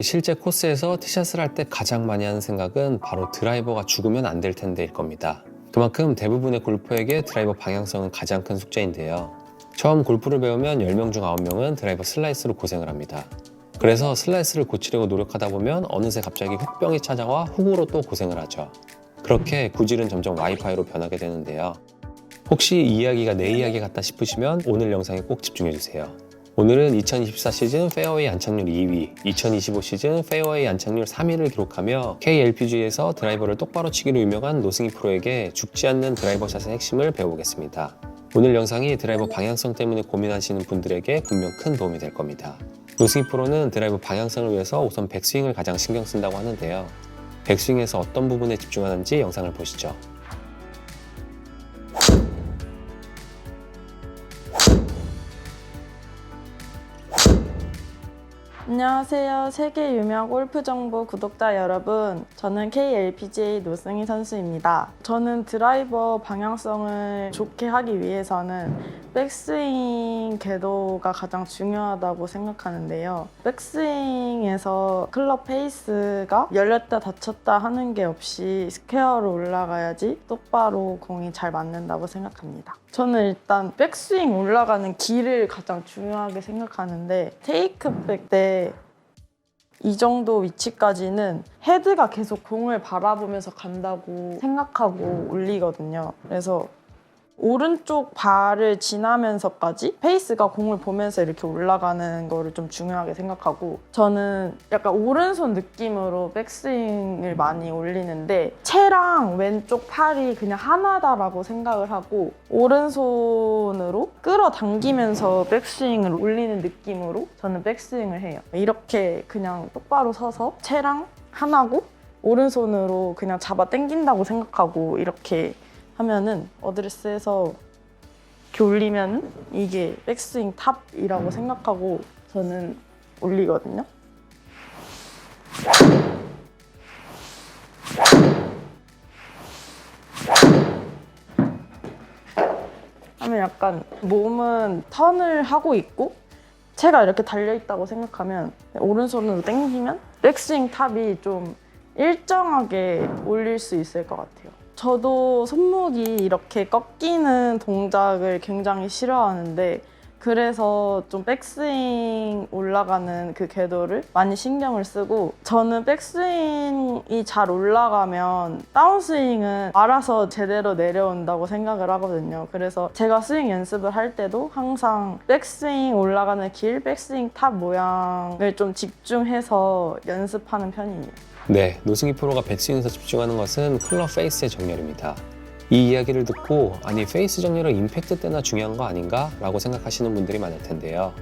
실제 코스에서 티샷을 할 때 가장 많이 하는 생각은 바로 드라이버가 죽으면 안 될 텐데일 겁니다. 그만큼 대부분의 골퍼에게 드라이버 방향성은 가장 큰 숙제인데요. 처음 골프를 배우면 10명 중 9명은 드라이버 슬라이스로 고생을 합니다. 그래서 슬라이스를 고치려고 노력하다 보면 어느새 갑자기 훅병이 찾아와 훅으로 또 고생을 하죠. 그렇게 구질은 점점 와이파이로 변하게 되는데요. 혹시 이 이야기가 내 이야기 같다 싶으시면 오늘 영상에 꼭 집중해주세요. 오늘은 2024 시즌 페어웨이 안착률 2위, 2025 시즌 페어웨이 안착률 3위를 기록하며 KLPGA에서 드라이버를 똑바로 치기로 유명한 노승희 프로에게 죽지 않는 드라이버 샷의 핵심을 배워보겠습니다. 오늘 영상이 드라이버 방향성 때문에 고민하시는 분들에게 분명 큰 도움이 될 겁니다. 노승희 프로는 드라이버 방향성을 위해서 우선 백스윙을 가장 신경 쓴다고 하는데요. 백스윙에서 어떤 부분에 집중하는지 영상을 보시죠. 안녕하세요. 세계 유명 골프 정보 구독자 여러분. 저는 KLPGA 노승희 선수입니다. 저는 드라이버 방향성을 좋게 하기 위해서는 백스윙 궤도가 가장 중요하다고 생각하는데요. 백스윙에서 클럽 페이스가 열렸다 닫혔다 하는 게 없이 스퀘어로 올라가야지 똑바로 공이 잘 맞는다고 생각합니다. 저는 일단 백스윙 올라가는 길을 가장 중요하게 생각하는데 테이크백 때 이 정도 위치까지는 헤드가 계속 공을 바라보면서 간다고 생각하고 올리거든요. 그래서 오른쪽 발을 지나면서까지 페이스가 공을 보면서 이렇게 올라가는 거를 좀 중요하게 생각하고 저는 약간 오른손 느낌으로 백스윙을 많이 올리는데 채랑 왼쪽 팔이 그냥 하나다라고 생각을 하고 오른손으로 끌어당기면서 백스윙을 올리는 느낌으로 저는 백스윙을 해요. 이렇게 그냥 똑바로 서서 채랑 하나고 오른손으로 그냥 잡아 당긴다고 생각하고 이렇게 하면은 어드레스에서 이렇게 올리면은 이게 백스윙 탑이라고 생각하고 저는 올리거든요. 하면 약간 몸은 턴을 하고 있고 채가 이렇게 달려있다고 생각하면 오른손으로 당기면 백스윙 탑이 좀 일정하게 올릴 수 있을 것 같아요. 저도 손목이 이렇게 꺾이는 동작을 굉장히 싫어하는데 그래서 좀 백스윙 올라가는 그 궤도를 많이 신경을 쓰고 저는 백스윙이 잘 올라가면 다운스윙은 알아서 제대로 내려온다고 생각을 하거든요. 그래서 제가 스윙 연습을 할 때도 항상 백스윙 올라가는 길, 백스윙 탑 모양을 좀 집중해서 연습하는 편이에요. 네, 노승희 프로가 백스윙에서 집중하는 것은 클럽 페이스의 정렬입니다. 이 이야기를 듣고 아니 페이스 정렬은 임팩트 때나 중요한 거 아닌가? 라고 생각하시는 분들이 많을 텐데요.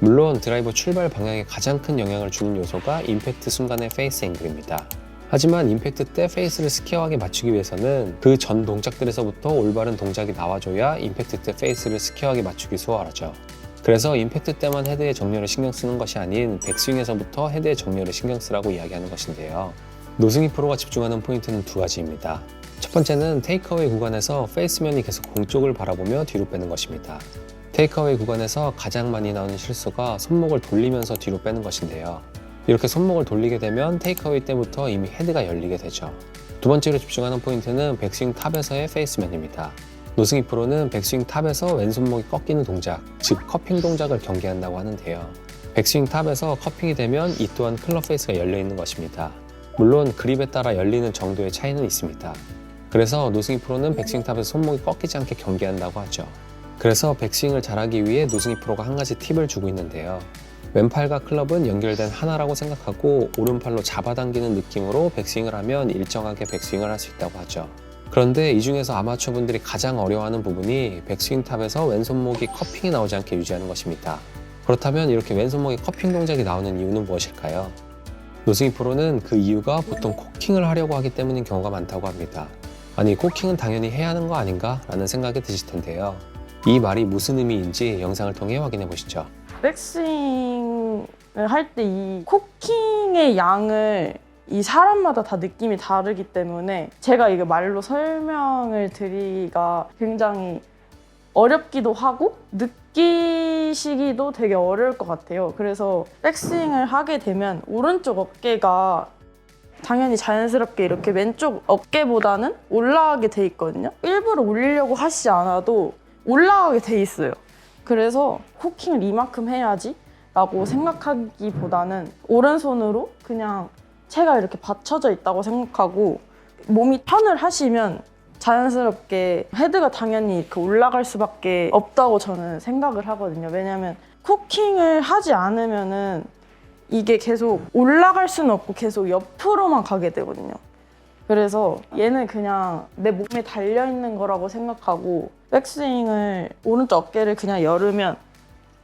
물론 드라이버 출발 방향에 가장 큰 영향을 주는 요소가 임팩트 순간의 페이스 앵글입니다. 하지만 임팩트 때 페이스를 스퀘어하게 맞추기 위해서는 그 전 동작들에서부터 올바른 동작이 나와줘야 임팩트 때 페이스를 스퀘어하게 맞추기 수월하죠. 그래서 임팩트 때만 헤드의 정렬을 신경 쓰는 것이 아닌 백스윙에서부터 헤드의 정렬을 신경 쓰라고 이야기하는 것인데요. 노승희 프로가 집중하는 포인트는 두 가지입니다. 첫 번째는 테이크어웨이 구간에서 페이스면이 계속 공 쪽을 바라보며 뒤로 빼는 것입니다. 테이크어웨이 구간에서 가장 많이 나오는 실수가 손목을 돌리면서 뒤로 빼는 것인데요. 이렇게 손목을 돌리게 되면 테이크어웨이 때부터 이미 헤드가 열리게 되죠. 두 번째로 집중하는 포인트는 백스윙 탑에서의 페이스면입니다. 노승희 프로는 백스윙 탑에서 왼손목이 꺾이는 동작, 즉 커핑 동작을 경계한다고 하는데요. 백스윙 탑에서 커핑이 되면 이 또한 클럽 페이스가 열려있는 것입니다. 물론 그립에 따라 열리는 정도의 차이는 있습니다. 그래서 노승희 프로는 백스윙 탑에서 손목이 꺾이지 않게 경계한다고 하죠. 그래서 백스윙을 잘하기 위해 노승희 프로가 한 가지 팁을 주고 있는데요. 왼팔과 클럽은 연결된 하나라고 생각하고 오른팔로 잡아당기는 느낌으로 백스윙을 하면 일정하게 백스윙을 할 수 있다고 하죠. 그런데 이 중에서 아마추어 분들이 가장 어려워하는 부분이 백스윙 탑에서 왼손목이 커핑이 나오지 않게 유지하는 것입니다. 그렇다면 이렇게 왼손목에 커핑 동작이 나오는 이유는 무엇일까요? 노승희 프로는 그 이유가 보통 코킹을 하려고 하기 때문인 경우가 많다고 합니다. 아니 코킹은 당연히 해야 하는 거 아닌가? 라는 생각이 드실 텐데요. 이 말이 무슨 의미인지 영상을 통해 확인해 보시죠. 백스윙을 할 때 이 코킹의 양을 이 사람마다 다 느낌이 다르기 때문에 제가 이게 말로 설명을 드리기가 굉장히 어렵기도 하고 느끼시기도 되게 어려울 것 같아요. 그래서 백스윙을 하게 되면 오른쪽 어깨가 당연히 자연스럽게 이렇게 왼쪽 어깨보다는 올라가게 돼 있거든요. 일부러 올리려고 하시지 않아도 올라가게 돼 있어요. 그래서 코킹을 이만큼 해야지 라고 생각하기보다는 오른손으로 그냥 채가 이렇게 받쳐져 있다고 생각하고 몸이 턴을 하시면 자연스럽게 헤드가 당연히 이렇게 올라갈 수밖에 없다고 저는 생각을 하거든요. 왜냐면 코킹을 하지 않으면은 이게 계속 올라갈 수는 없고 계속 옆으로만 가게 되거든요. 그래서 얘는 그냥 내 몸에 달려있는 거라고 생각하고 백스윙을 오른쪽 어깨를 그냥 열으면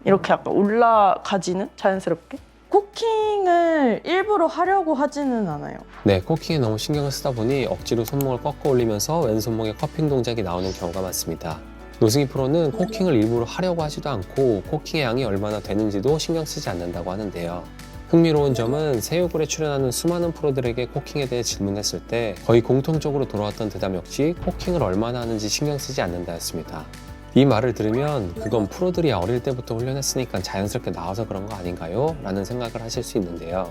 이렇게 약간 올라가지는 자연스럽게 코킹을 일부러 하려고 하지는 않아요. 네, 코킹에 너무 신경을 쓰다 보니 억지로 손목을 꺾어 올리면서 왼손목에 커핑 동작이 나오는 경우가 많습니다. 노승희 프로는 코킹을 일부러 하려고 하지도 않고 코킹의 양이 얼마나 되는지도 신경 쓰지 않는다고 하는데요. 흥미로운 점은 새우굴에 출연하는 수많은 프로들에게 코킹에 대해 질문했을 때 거의 공통적으로 돌아왔던 대답 역시 코킹을 얼마나 하는지 신경 쓰지 않는다였습니다. 이 말을 들으면 그건 프로들이 어릴 때부터 훈련했으니까 자연스럽게 나와서 그런 거 아닌가요? 라는 생각을 하실 수 있는데요.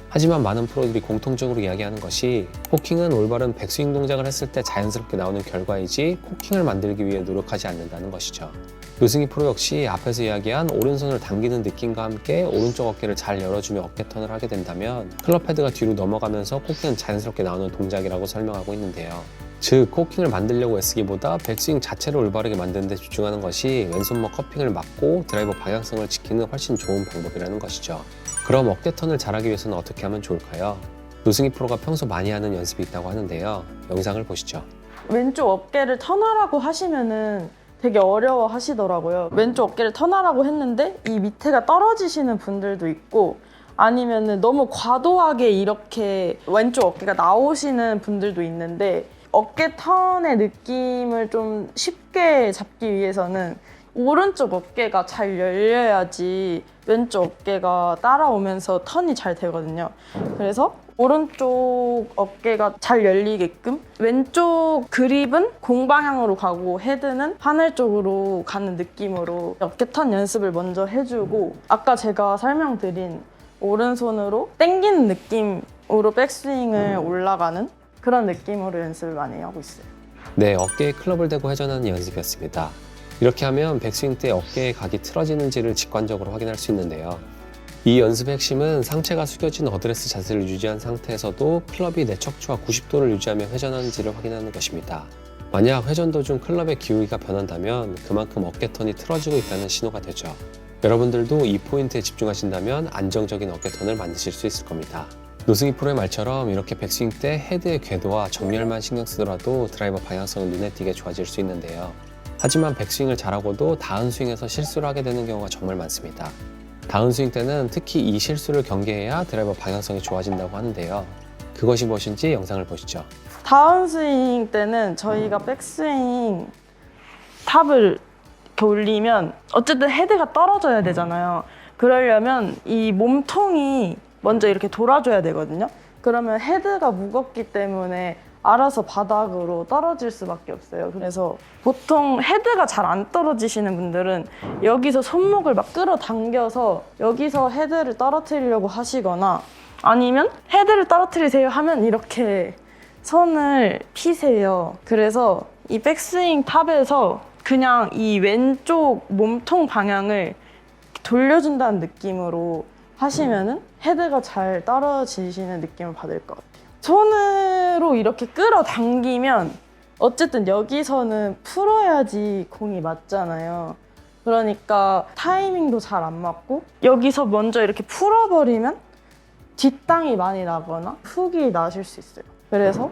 하지만 많은 프로들이 공통적으로 이야기하는 것이 코킹은 올바른 백스윙 동작을 했을 때 자연스럽게 나오는 결과이지 코킹을 만들기 위해 노력하지 않는다는 것이죠. 노승희 프로 역시 앞에서 이야기한 오른손을 당기는 느낌과 함께 오른쪽 어깨를 잘 열어주며 어깨 턴을 하게 된다면 클럽 헤드가 뒤로 넘어가면서 코킹은 자연스럽게 나오는 동작이라고 설명하고 있는데요. 즉, 코킹을 만들려고 애쓰기보다 백스윙 자체를 올바르게 만드는 데 집중하는 것이 왼손목 커핑을 막고 드라이버 방향성을 지키는 훨씬 좋은 방법이라는 것이죠. 그럼 어깨 턴을 잘하기 위해서는 어떻게 하면 좋을까요? 노승희 프로가 평소 많이 하는 연습이 있다고 하는데요. 영상을 보시죠. 왼쪽 어깨를 턴하라고 하시면은 되게 어려워 하시더라고요. 왼쪽 어깨를 턴하라고 했는데 이 밑에가 떨어지시는 분들도 있고 아니면은 너무 과도하게 이렇게 왼쪽 어깨가 나오시는 분들도 있는데 어깨 턴의 느낌을 좀 쉽게 잡기 위해서는 오른쪽 어깨가 잘 열려야지 왼쪽 어깨가 따라오면서 턴이 잘 되거든요. 그래서 오른쪽 어깨가 잘 열리게끔 왼쪽 그립은 공 방향으로 가고 헤드는 하늘 쪽으로 가는 느낌으로 어깨 턴 연습을 먼저 해주고 아까 제가 설명드린 오른손으로 당기는 느낌으로 백스윙을 올라가는 그런 느낌으로 연습을 많이 하고 있어요. 네, 어깨에 클럽을 대고 회전하는 연습이었습니다. 이렇게 하면 백스윙 때 어깨의 각이 틀어지는지를 직관적으로 확인할 수 있는데요. 이 연습의 핵심은 상체가 숙여진 어드레스 자세를 유지한 상태에서도 클럽이 내 척추와 90도를 유지하며 회전하는지를 확인하는 것입니다. 만약 회전 도중 클럽의 기울기가 변한다면 그만큼 어깨 턴이 틀어지고 있다는 신호가 되죠. 여러분들도 이 포인트에 집중하신다면 안정적인 어깨 턴을 만드실 수 있을 겁니다. 노승희 프로의 말처럼 이렇게 백스윙 때 헤드의 궤도와 정렬만 신경 쓰더라도 드라이버 방향성은 눈에 띄게 좋아질 수 있는데요. 하지만 백스윙을 잘하고도 다운스윙에서 실수를 하게 되는 경우가 정말 많습니다. 다운스윙 때는 특히 이 실수를 경계해야 드라이버 방향성이 좋아진다고 하는데요. 그것이 무엇인지 영상을 보시죠. 다운스윙 때는 저희가 백스윙 탑을 이렇게 올리면 어쨌든 헤드가 떨어져야 되잖아요. 그러려면 이 몸통이 먼저 이렇게 돌아줘야 되거든요. 그러면 헤드가 무겁기 때문에 알아서 바닥으로 떨어질 수밖에 없어요. 그래서 보통 헤드가 잘 안 떨어지시는 분들은 여기서 손목을 막 끌어당겨서 여기서 헤드를 떨어뜨리려고 하시거나 아니면 헤드를 떨어뜨리세요 하면 이렇게 손을 피세요. 그래서 이 백스윙 탑에서 그냥 이 왼쪽 몸통 방향을 돌려준다는 느낌으로 하시면은 헤드가 잘 떨어지시는 느낌을 받을 것 같아요. 손으로 이렇게 끌어당기면 어쨌든 여기서는 풀어야지 공이 맞잖아요. 그러니까 타이밍도 잘 안 맞고 여기서 먼저 이렇게 풀어버리면 뒷땅이 많이 나거나 훅이 나실 수 있어요. 그래서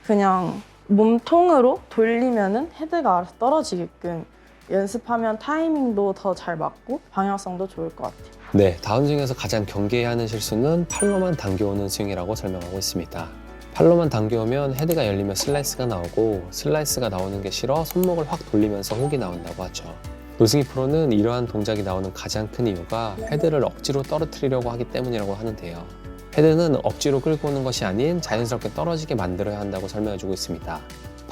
그냥 몸통으로 돌리면은 헤드가 알아서 떨어지게끔 연습하면 타이밍도 더 잘 맞고 방향성도 좋을 것 같아요. 네, 다운스윙에서 가장 경계해야 하는 실수는 팔로만 당겨오는 스윙이라고 설명하고 있습니다. 팔로만 당겨오면 헤드가 열리며 슬라이스가 나오고 슬라이스가 나오는 게 싫어 손목을 확 돌리면서 훅이 나온다고 하죠. 노승희 프로는 이러한 동작이 나오는 가장 큰 이유가 헤드를 억지로 떨어뜨리려고 하기 때문이라고 하는데요. 헤드는 억지로 끌고 오는 것이 아닌 자연스럽게 떨어지게 만들어야 한다고 설명해주고 있습니다.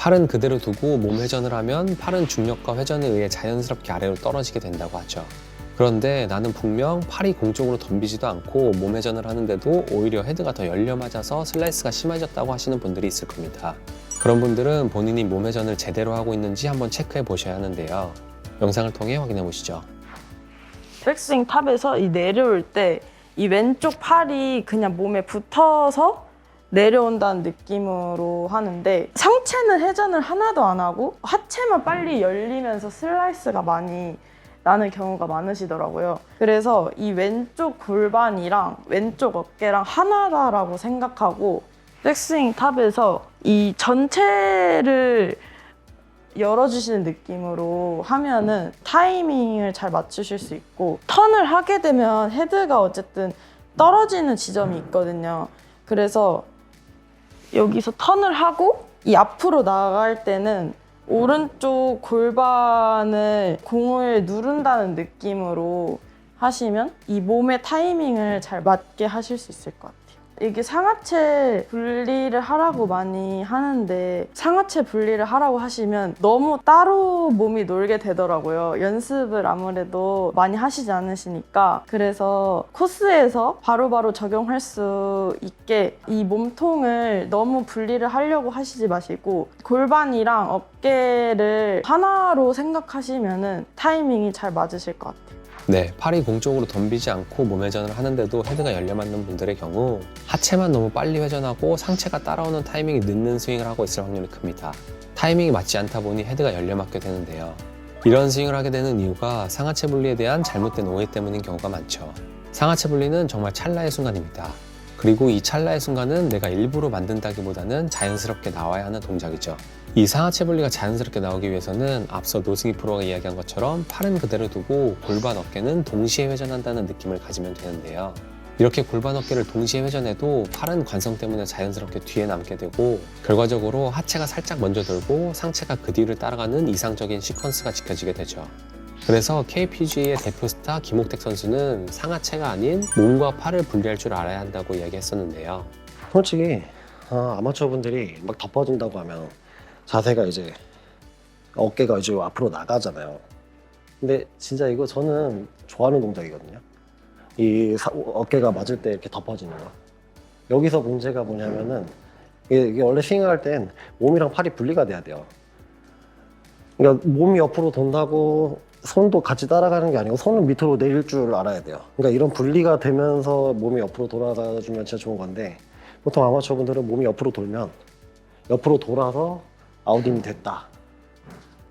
팔은 그대로 두고 몸 회전을 하면 팔은 중력과 회전에 의해 자연스럽게 아래로 떨어지게 된다고 하죠. 그런데 나는 분명 팔이 공중으로 덤비지도 않고 몸 회전을 하는데도 오히려 헤드가 더 열려 맞아서 슬라이스가 심해졌다고 하시는 분들이 있을 겁니다. 그런 분들은 본인이 몸 회전을 제대로 하고 있는지 한번 체크해 보셔야 하는데요. 영상을 통해 확인해 보시죠. 백스윙 탑에서 이 내려올 때 이 왼쪽 팔이 그냥 몸에 붙어서 내려온다는 느낌으로 하는데 상체는 회전을 하나도 안 하고 하체만 빨리 열리면서 슬라이스가 많이 나는 경우가 많으시더라고요. 그래서 이 왼쪽 골반이랑 왼쪽 어깨랑 하나다라고 생각하고 백스윙 탑에서 이 전체를 열어주시는 느낌으로 하면은 타이밍을 잘 맞추실 수 있고 턴을 하게 되면 헤드가 어쨌든 떨어지는 지점이 있거든요. 그래서 여기서 턴을 하고 이 앞으로 나갈 때는 오른쪽 골반을 공을 누른다는 느낌으로 하시면 이 몸의 타이밍을 잘 맞게 하실 수 있을 것 같아요. 이게 상하체 분리를 하라고 많이 하는데 상하체 분리를 하라고 하시면 너무 따로 몸이 놀게 되더라고요. 연습을 아무래도 많이 하시지 않으시니까. 그래서 코스에서 바로바로 적용할 수 있게 이 몸통을 너무 분리를 하려고 하시지 마시고 골반이랑 어깨를 하나로 생각하시면 타이밍이 잘 맞으실 것 같아요. 네, 팔이 공중으로 덤비지 않고 몸 회전을 하는데도 헤드가 열려 맞는 분들의 경우 하체만 너무 빨리 회전하고 상체가 따라오는 타이밍이 늦는 스윙을 하고 있을 확률이 큽니다. 타이밍이 맞지 않다 보니 헤드가 열려 맞게 되는데요. 이런 스윙을 하게 되는 이유가 상하체 분리에 대한 잘못된 오해 때문인 경우가 많죠. 상하체 분리는 정말 찰나의 순간입니다. 그리고 이 찰나의 순간은 내가 일부러 만든다기보다는 자연스럽게 나와야 하는 동작이죠. 이 상하체 분리가 자연스럽게 나오기 위해서는 앞서 노승희 프로가 이야기한 것처럼 팔은 그대로 두고 골반 어깨는 동시에 회전한다는 느낌을 가지면 되는데요. 이렇게 골반 어깨를 동시에 회전해도 팔은 관성 때문에 자연스럽게 뒤에 남게 되고 결과적으로 하체가 살짝 먼저 돌고 상체가 그 뒤를 따라가는 이상적인 시퀀스가 지켜지게 되죠. 그래서 KPGA의 대표 스타 김옥택 선수는 상하체가 아닌 몸과 팔을 분리할 줄 알아야 한다고 이야기했었는데요. 솔직히 아마추어 분들이 막 덮어진다고 하면 자세가 이제 어깨가 이제 앞으로 나가잖아요. 근데 진짜 이거 저는 좋아하는 동작이거든요. 이 어깨가 맞을 때 이렇게 덮어지는 거. 여기서 문제가 뭐냐면은 이게 원래 스윙을 할 땐 몸이랑 팔이 분리가 돼야 돼요. 그러니까 몸이 옆으로 돈다고 손도 같이 따라가는 게 아니고 손은 밑으로 내릴 줄 알아야 돼요. 그러니까 이런 분리가 되면서 몸이 옆으로 돌아가주면 진짜 좋은 건데 보통 아마추어 분들은 몸이 옆으로 돌면 옆으로 돌아서 아웃인이 됐다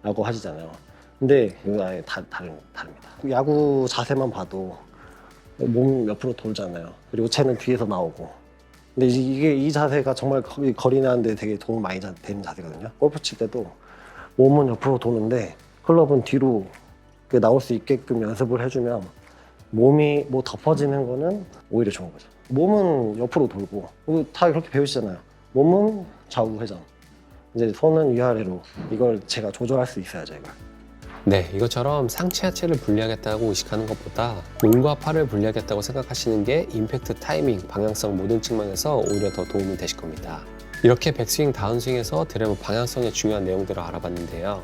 라고 하시잖아요. 근데 이거 아예 다릅니다. 야구 자세만 봐도 몸 옆으로 돌잖아요. 그리고 채는 뒤에서 나오고. 근데 이게 이 자세가 정말 거리 나는데 되게 도움 많이 되는 자세거든요. 골프 칠 때도 몸은 옆으로 도는데 클럽은 뒤로 나올 수 있게끔 연습을 해주면 몸이 뭐 덮어지는 거는 오히려 좋은 거죠. 몸은 옆으로 돌고 다 그렇게 배우시잖아요. 몸은 좌우 회전, 이제 손은 위아래로. 이걸 제가 조절할 수 있어야죠, 이걸. 네, 이것처럼 상체 하체를 분리하겠다고 의식하는 것보다 몸과 팔을 분리하겠다고 생각하시는 게 임팩트 타이밍, 방향성 모든 측면에서 오히려 더 도움이 되실 겁니다. 이렇게 백스윙, 다운스윙에서 드라이버 방향성에 중요한 내용들을 알아봤는데요.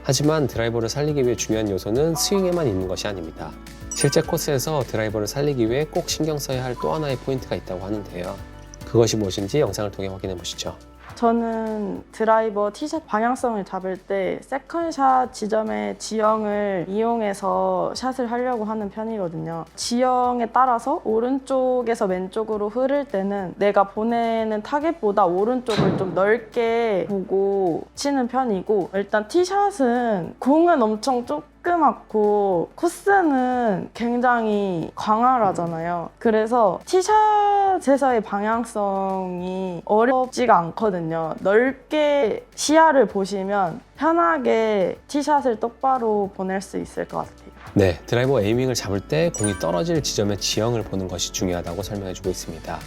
하지만 드라이버를 살리기 위해 중요한 요소는 스윙에만 있는 것이 아닙니다. 실제 코스에서 드라이버를 살리기 위해 꼭 신경 써야 할 또 하나의 포인트가 있다고 하는데요. 그것이 무엇인지 영상을 통해 확인해 보시죠. 저는 드라이버 티샷 방향성을 잡을 때 세컨샷 지점의 지형을 이용해서 샷을 하려고 하는 편이거든요. 지형에 따라서 오른쪽에서 왼쪽으로 흐를 때는 내가 보내는 타겟보다 오른쪽을 좀 넓게 보고 치는 편이고, 일단 티샷은 공은 엄청 조그맣고 코스는 굉장히 광활하잖아요. 그래서 티샷에서의 방향성이 어렵지가 않거든요. 넓게 시야를 보시면 편하게 티샷을 똑바로 보낼 수 있을 것 같아요. 네, 드라이버 에이밍을 잡을 때 공이 떨어질 지점의 지형을 보는 것이 중요하다고 설명해주고 있습니다.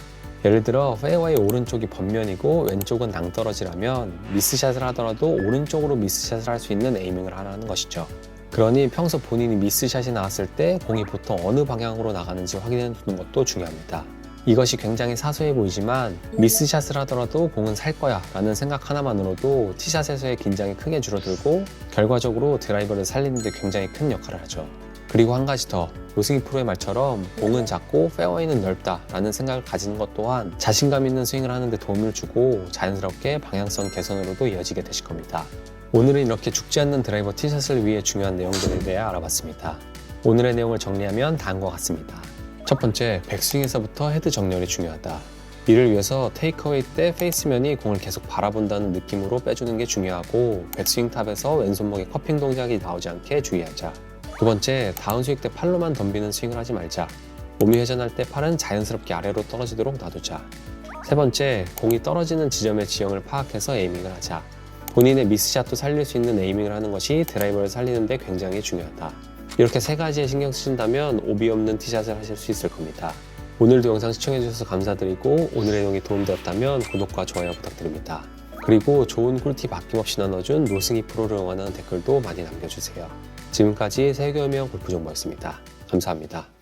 예를 들어 페어웨이 오른쪽이 번면이고 왼쪽은 낭떠러지라면 미스샷을 하더라도 오른쪽으로 미스샷을 할 수 있는 에이밍을 하라는 것이죠. 그러니 평소 본인이 미스샷이 나왔을 때 공이 보통 어느 방향으로 나가는지 확인해 두는 것도 중요합니다. 이것이 굉장히 사소해 보이지만 미스샷을 하더라도 공은 살 거야 라는 생각 하나만으로도 티샷에서의 긴장이 크게 줄어들고 결과적으로 드라이버를 살리는 데 굉장히 큰 역할을 하죠. 그리고 한 가지 더, 노승희 프로의 말처럼 공은 작고 페어웨이는 넓다 라는 생각을 가지는 것 또한 자신감 있는 스윙을 하는 데 도움을 주고 자연스럽게 방향성 개선으로도 이어지게 되실 겁니다. 오늘은 이렇게 죽지 않는 드라이버 티샷을 위해 중요한 내용들에 대해 알아봤습니다. 오늘의 내용을 정리하면 다음과 같습니다. 첫 번째, 백스윙에서부터 헤드 정렬이 중요하다. 이를 위해서 테이크어웨이 때 페이스면이 공을 계속 바라본다는 느낌으로 빼주는 게 중요하고 백스윙 탑에서 왼손목에 커핑 동작이 나오지 않게 주의하자. 두 번째, 다운스윙 때 팔로만 덤비는 스윙을 하지 말자. 몸이 회전할 때 팔은 자연스럽게 아래로 떨어지도록 놔두자. 세 번째, 공이 떨어지는 지점의 지형을 파악해서 에이밍을 하자. 본인의 미스샷도 살릴 수 있는 에이밍을 하는 것이 드라이버를 살리는 데 굉장히 중요하다. 이렇게 세 가지에 신경 쓰신다면 오비 없는 티샷을 하실 수 있을 겁니다. 오늘도 영상 시청해주셔서 감사드리고 오늘의 내용이 도움되었다면 구독과 좋아요 부탁드립니다. 그리고 좋은 꿀팁 아낌없이 나눠준 노승희 프로를 응원하는 댓글도 많이 남겨주세요. 지금까지 세계유명 골프 정보였습니다. 감사합니다.